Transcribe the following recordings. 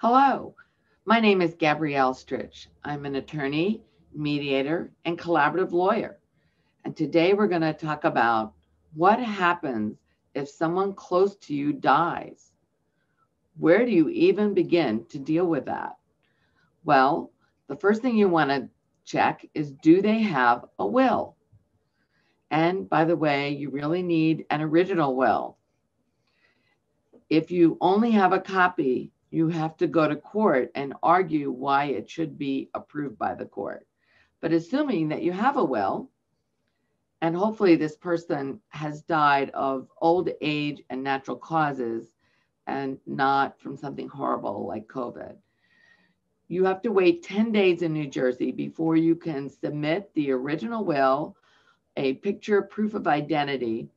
Hello, my name is Gabrielle Strich. I'm an attorney, mediator, and collaborative lawyer. And today we're going to talk about what happens if someone close to you dies. Where do you even begin to deal with that? Well, the first thing you want to check is, do they have a will? And by the way, you really need an original will. If you only have a copy, you have to go to court and argue why it should be approved by the court. But assuming that you have a will, and hopefully this person has died of old age and natural causes and not from something horrible like COVID, you have to wait 10 days in New Jersey before you can submit the original will, a picture proof of identity,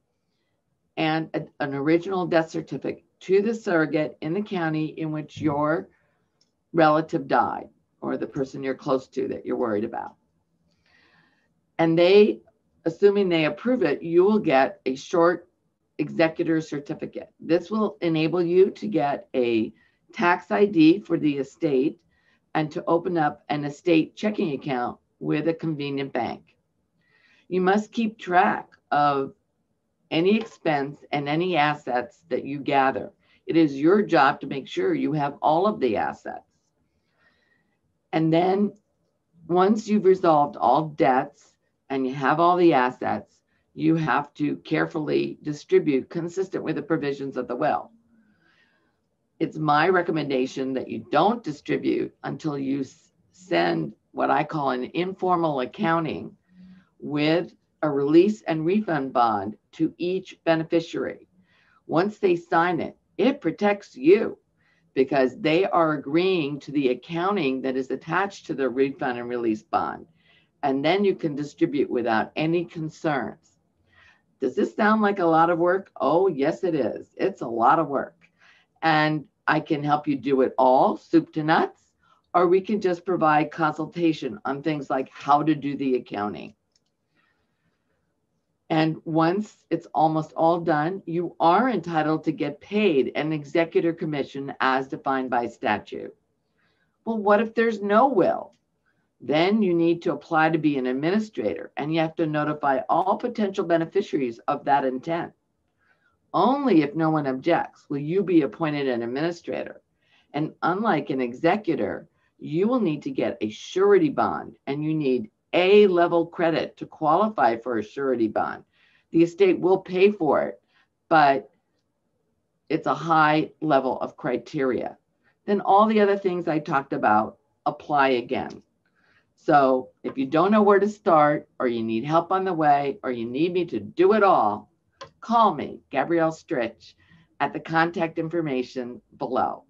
and an original death certificate to the surrogate in the county in which your relative died, or the person you're close to that you're worried about. And they, assuming they approve it, you will get a short executor certificate. This will enable you to get a tax ID for the estate and to open up an estate checking account with a convenient bank. You must keep track of any expense and any assets that you gather. It is your job to make sure you have all of the assets. And then once you've resolved all debts and you have all the assets, you have to carefully distribute consistent with the provisions of the will. It's my recommendation that you don't distribute until you send what I call an informal accounting with a release and refund bond to each beneficiary. Once they sign it, it protects you because they are agreeing to the accounting that is attached to the refund and release bond. And then you can distribute without any concerns. Does this sound like a lot of work? Oh, yes, it is. It's a lot of work. And I can help you do it all, soup to nuts, or we can just provide consultation on things like how to do the accounting. And once it's almost all done, you are entitled to get paid an executor commission as defined by statute. Well, what if there's no will? Then you need to apply to be an administrator, and you have to notify all potential beneficiaries of that intent. Only if no one objects will you be appointed an administrator. And unlike an executor, you will need to get a surety bond, and you need A-level credit to qualify for a surety bond. The estate will pay for it, but it's a high level of criteria. Then all the other things I talked about apply again. So if you don't know where to start, or you need help on the way, or you need me to do it all, call me, Gabrielle Strich, at the contact information below.